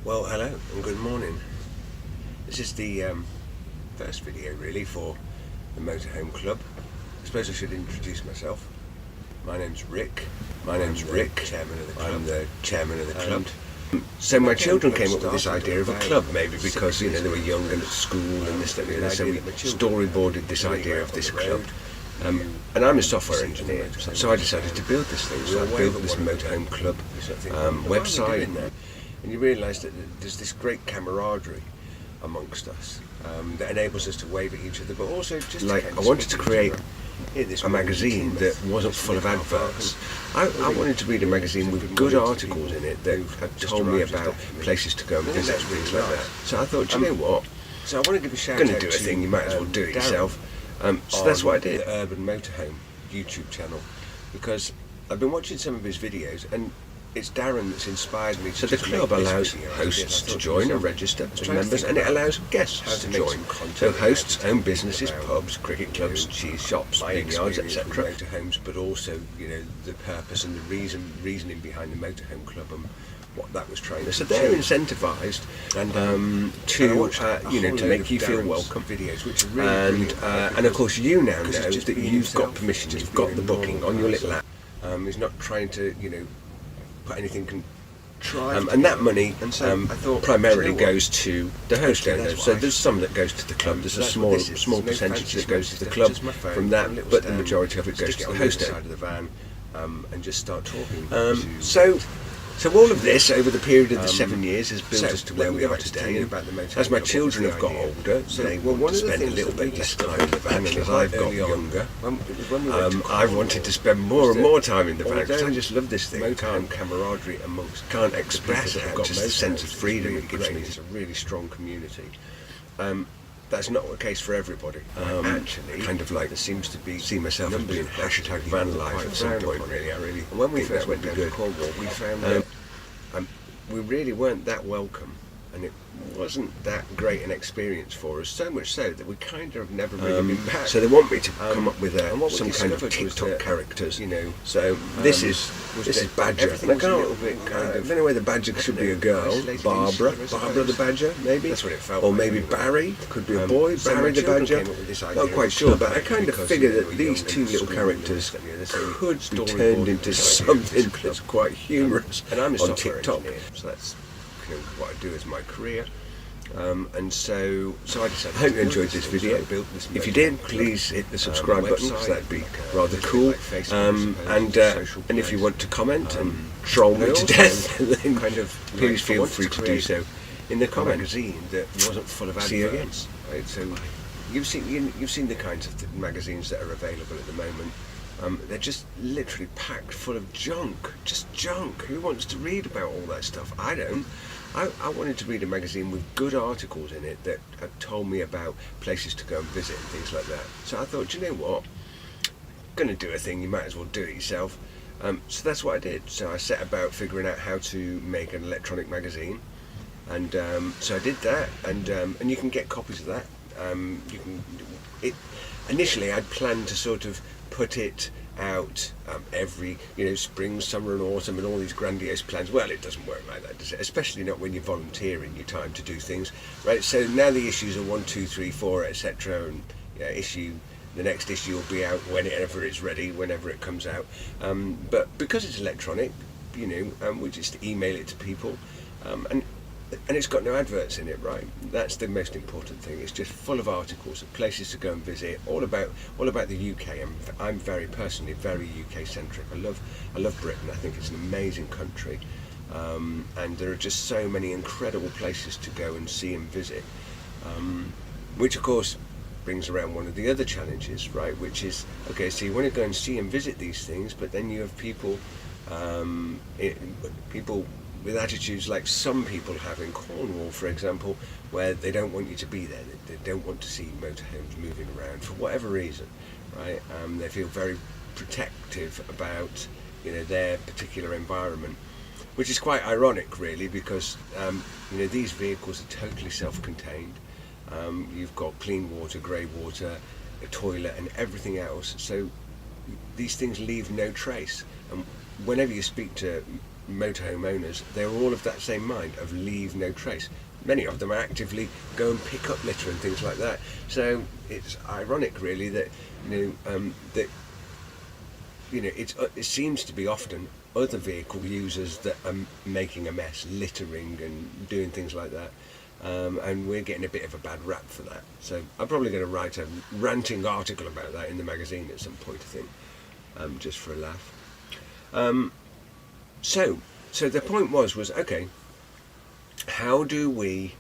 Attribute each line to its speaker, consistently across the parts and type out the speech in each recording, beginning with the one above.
Speaker 1: Well, hello and good morning. This is the first video really for the Motorhome Club. I suppose I should introduce myself. My name's Rick. Chairman of the club. I'm the chairman of the club. So my children came up with this idea of a club, maybe because they were young and at school and this, that, and the other. So we storyboarded this idea of this club. And I'm a software engineer, so I decided to build this thing. So I built this Motorhome Club website, and you realise that there's this great camaraderie amongst us that enables us to wave at each other, but also just I wanted to create a magazine that wasn't full of adverts. I wanted to read a magazine with good articles in it that had told me about places to go and visit, things like that. So I thought, you know what? So I want to give a shout out. Going to do a thing, you might as well do it yourself. So that's what I did. The Urban Motorhome YouTube channel, because I've been watching some of his videos, and it's Darren that's inspired me. So the club allows hosts to join and register as members, and it allows guests to join. So hosts own businesses, pubs, cricket clubs, cheese shops, vineyards, etc. Motorhomes, but also the purpose and the reasoning behind the Motorhome Club and what that was trying to do. So they're incentivised to make you feel welcome. Videos, which are really and of course you now know that you've got permission, you've got the booking on your little app. He's not trying to put anything and that money primarily goes to the host owners. So there's some that goes to the club. There's a small percentage that goes to the club from that, but the majority of it goes to the host owner. And just start talking. So all of this over the period of the 7 years has built us to where we are today. And as my children have got older, they want to spend a little bit less time in the van, and as I've got younger, I've wanted to spend more and more time in the van because I just love this thing. Camaraderie amongst, can't express how just the sense of freedom it gives me. It's a really strong community. That's not the case for everybody. Actually, kind of like there seems to be see myself as being hashtag van life at some point. Really, and when we first went to Cornwall, we found we really weren't that welcome, and it wasn't that great an experience for us. So much so that we kind of never really been back. So they want me to come up with some kind of TikTok characters, So this is Badger. And I don't know whether Badger should be a girl. Barbara the Badger, maybe. That's what it felt. Or maybe Barry could be a boy. Barry the Badger. Not quite sure, but I kind of figure that these two little characters could be turned into something that's quite humorous on TikTok. So that's what I do as my career, and so I decided. I hope you enjoyed this video. If you did, please hit the subscribe button, because that'd be rather cool. And if you want to comment and troll me to death, then please feel free to do so in the comment. Magazine that wasn't full of adverts. See you again. Right, so you've seen the kinds of magazines that are available at the moment. They're just literally packed full of junk, just junk. Who wants to read about all that stuff? I don't. I wanted to read a magazine with good articles in it that had told me about places to go and visit and things like that. So I thought, you know what? Going to do a thing, you might as well do it yourself. So that's what I did. So I set about figuring out how to make an electronic magazine, and so I did that, and you can get copies of that. Initially, I'd planned to sort of put it out every spring, summer and autumn, and all these grandiose plans. Well, it doesn't work like that, does it? Especially not when you're volunteering your time to do things, right? So now the issues are 1, 2, 3, 4, etc. And the next issue will be out whenever it's ready, whenever it comes out. But because it's electronic, we just email it to people, and it's got no adverts in it, right? That's the most important thing. It's just full of articles of places to go and visit, all about the UK. I'm very personally very UK centric. I love Britain. I think it's an amazing country, and there are just so many incredible places to go and see and visit, which of course brings around one of the other challenges, right? Which is, okay, so you want to go and see and visit these things, but then you have people with attitudes like some people have in Cornwall, for example, where they don't want you to be there. They don't want to see motorhomes moving around for whatever reason, right? They feel very protective about their particular environment, which is quite ironic, really, because these vehicles are totally self-contained. You've got clean water, grey water, a toilet, and everything else. So these things leave no trace. And whenever you speak to motorhome owners, they're all of that same mind of leave no trace. Many of them actively go and pick up litter and things like that. So it's ironic, really, that it seems to be often other vehicle users that are making a mess, littering and doing things like that. And we're getting a bit of a bad rap for that. So I'm probably going to write a ranting article about that in the magazine at some point, I think, just for a laugh. So the point was okay, how do we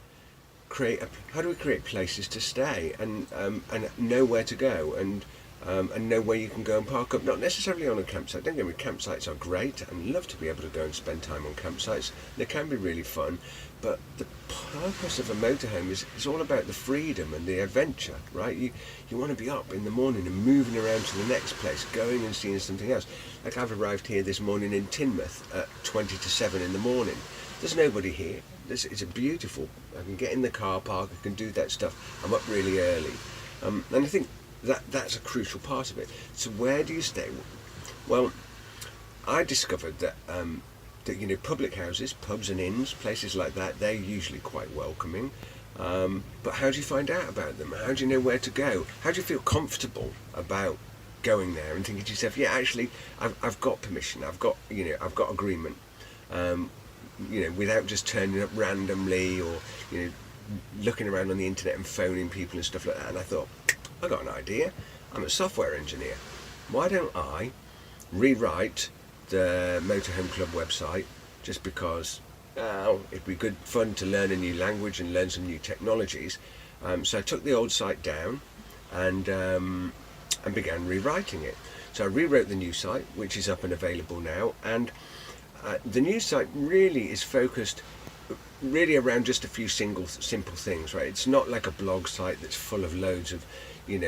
Speaker 1: create places to stay and know where to go and know where you can go and park up, not necessarily on a campsite. Don't get me wrong, campsites are great and love to be able to go and spend time on campsites. They can be really fun, but the purpose of a motorhome is all about the freedom and the adventure, right? You want to be up in the morning and moving around to the next place, going and seeing something else. Like I've arrived here this morning in Teignmouth at 20 to 7 in the morning. There's nobody here. It's a beautiful, I can get in the car park, I can do that stuff. I'm up really early. And I think that's a crucial part of it. So where do you stay? Well, I discovered that public houses, pubs and inns, places like that, they're usually quite welcoming. But how do you find out about them? How do you know where to go? How do you feel comfortable about going there and thinking to yourself, yeah, actually, I've got permission, I've got agreement, without just turning up randomly or looking around on the internet and phoning people and stuff like that. And I thought, I got an idea. I'm a software engineer. Why don't I rewrite the Motorhome Club website, just because it'd be good fun to learn a new language and learn some new technologies. So I took the old site down and began rewriting it. So I rewrote the new site, which is up and available now, and the new site really is focused really around just a few simple things, right? It's not like a blog site that's full of loads of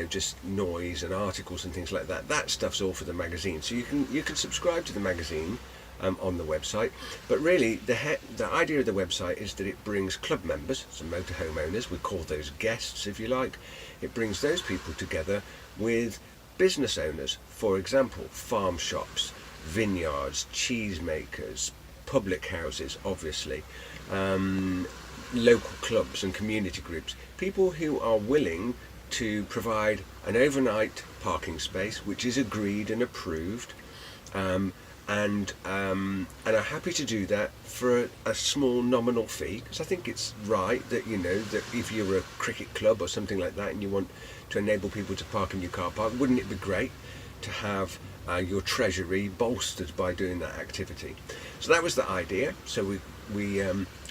Speaker 1: just noise and articles and things like that. That stuff's all for the magazine. So you can subscribe to the magazine on the website, but really the idea of the website is that it brings club members, some motorhome owners, we call those guests if you like. It brings those people together with business owners, for example, farm shops, vineyards, cheesemakers, public houses, obviously, local clubs and community groups, people who are willing to provide an overnight parking space which is agreed and approved, and are happy to do that for a small nominal fee, because I think it's right that that if you're a cricket club or something like that and you want to enable people to park in your car park, wouldn't it be great to have your treasury bolstered by doing that activity? So that was the idea. So we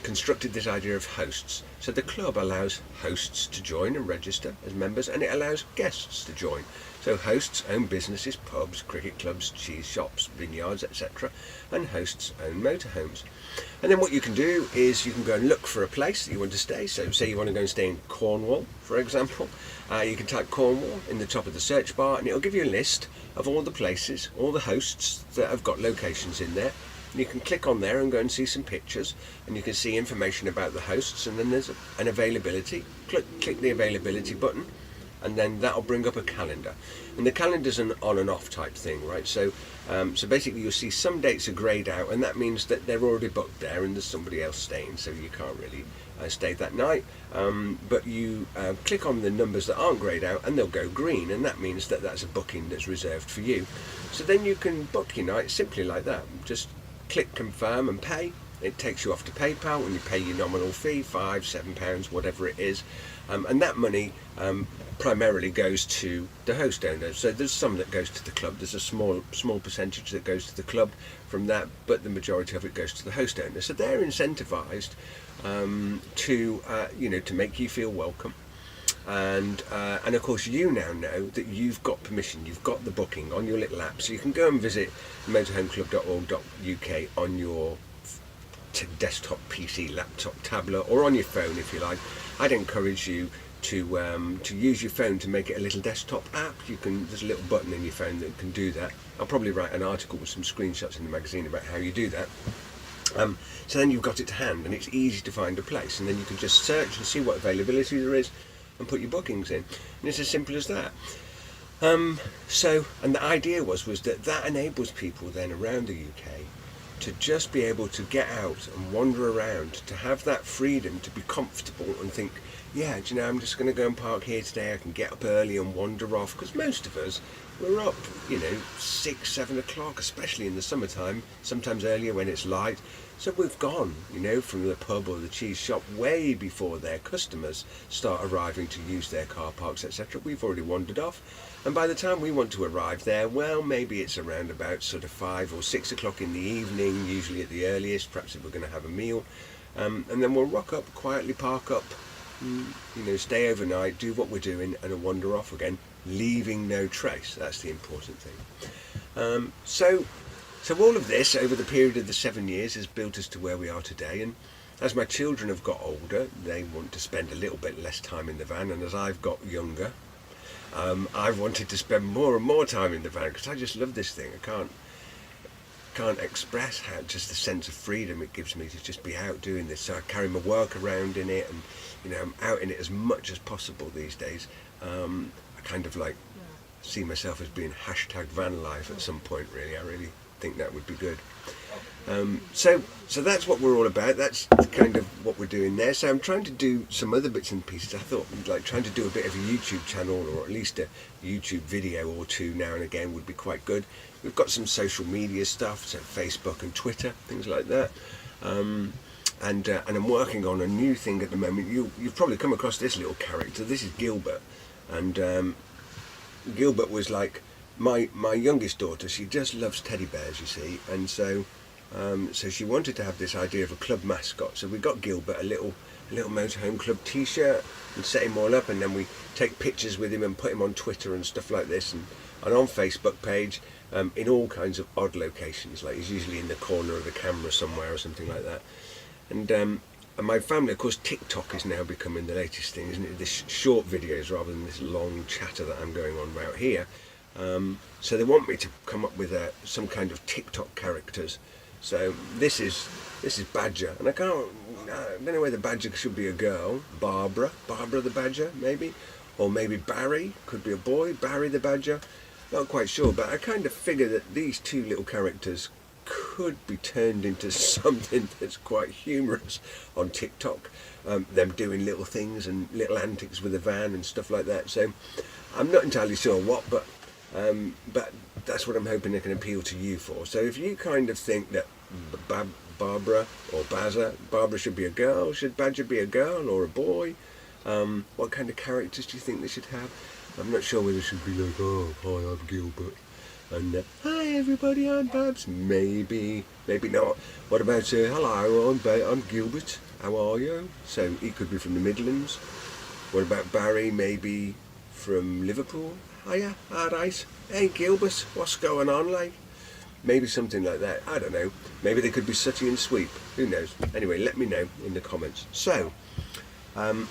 Speaker 1: constructed this idea of hosts. So the club allows hosts to join and register as members, and it allows guests to join. So hosts own businesses, pubs, cricket clubs, cheese shops, vineyards, etc. and hosts own motorhomes. And then what you can do is you can go and look for a place that you want to stay. So say you want to go and stay in Cornwall, for example. You can type Cornwall in the top of the search bar and it'll give you a list of all the places, all the hosts that have got locations in there. And you can click on there and go and see some pictures, and you can see information about the hosts, and then there's an availability. Click the availability button, and then that'll bring up a calendar. And the calendar's an on and off type thing, right? So basically you'll see some dates are greyed out, and that means that they're already booked there and there's somebody else staying, so you can't really stay that night. But you click on the numbers that aren't greyed out and they'll go green, and that means that that's a booking that's reserved for you. So then you can book your night simply like that. Just click confirm and pay. It takes you off to PayPal and you pay your nominal fee, £5, £7, whatever it is, and that money primarily goes to the host owner. So there's some that goes to the club. There's a small percentage that goes to the club from that, but the majority of it goes to the host owner. So they're incentivized to make you feel welcome. And of course you now know that you've got permission, you've got the booking on your little app, so you can go and visit motorhomeclub.org.uk on your desktop, PC, laptop, tablet, or on your phone if you like. I'd encourage you to use your phone to make it a little desktop app. There's a little button in your phone that can do that. I'll probably write an article with some screenshots in the magazine about how you do that. So then you've got it to hand and it's easy to find a place, and then you can just search and see what availability there is and put your bookings in, and it's as simple as that. And the idea was that enables people then around the UK to just be able to get out and wander around, to have that freedom to be comfortable and think, yeah, do you know, I'm just going to go and park here today, I can get up early and wander off, because most of us, we're up, 6, 7 o'clock, especially in the summertime, sometimes earlier when it's light. So we've gone, from the pub or the cheese shop way before their customers start arriving to use their car parks, etc. We've already wandered off. And by the time we want to arrive there, well, maybe it's around about sort of 5 or 6 o'clock in the evening, usually at the earliest, perhaps if we're going to have a meal. And then we'll rock up, quietly park up, stay overnight, do what we're doing, and wander off again, leaving no trace. That's the important thing. So all of this over the period of the 7 years has built us to where we are today, and as my children have got older, they want to spend a little bit less time in the van, and as I've got younger, I've wanted to spend more and more time in the van, because I just love this thing. I can't express how just the sense of freedom it gives me to just be out doing this. So I carry my work around in it, and I'm out in it as much as possible these days. I kind of see myself as being #van life at some point, really. I really think that would be good. So that's what we're all about. That's kind of what we're doing there. So I'm trying to do some other bits and pieces. I thought trying to do a bit of a YouTube channel, or at least a YouTube video or two now and again would be quite good. We've got some social media stuff, so Facebook and Twitter, things like that. And I'm working on a new thing at the moment. You've probably come across this little character. This is Gilbert, and Gilbert was like my youngest daughter. She just loves teddy bears, you see, and so she wanted to have this idea of a club mascot. So we got Gilbert a little Motorhome Club t-shirt and set him all up, and then we take pictures with him and put him on Twitter and stuff like this, and on Facebook page, in all kinds of odd locations. Like he's usually in the corner of the camera somewhere or something like that. And my family, of course, TikTok is now becoming the latest thing, isn't it? This short videos rather than this long chatter that I'm going on about here. So they want me to come up with some kind of TikTok characters. So this is Badger, and I don't know whether Badger should be a girl. Barbara the Badger, maybe, or maybe Barry could be a boy. Barry the Badger, not quite sure. But I kind of figure that these two little characters could be turned into something that's quite humorous on TikTok. Them doing little things and little antics with the van and stuff like that. So I'm not entirely sure what, but that's what I'm hoping they can appeal to you for. So if you kind of think that Barbara or Barbara should be a girl, should Badger be a girl or a boy? What kind of characters do you think they should have? I'm not sure whether it should be like, oh, hi, I'm Gilbert, and hi everybody, I'm Babs. Maybe not. What about hello, I'm Gilbert, how are you? So he could be from the Midlands. What about Barry? Maybe from Liverpool. Hiya, alright. Hey Gilbert, what's going on, like? Maybe something like that. I don't know. Maybe they could be Sooty and Sweep. Who knows? Anyway, let me know in the comments. So, I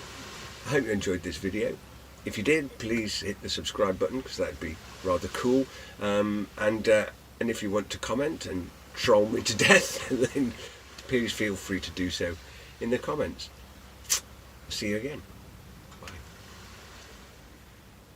Speaker 1: hope you enjoyed this video. If you did, please hit the subscribe button, because that'd be rather cool. And if you want to comment and troll me to death, then please feel free to do so in the comments. See you again.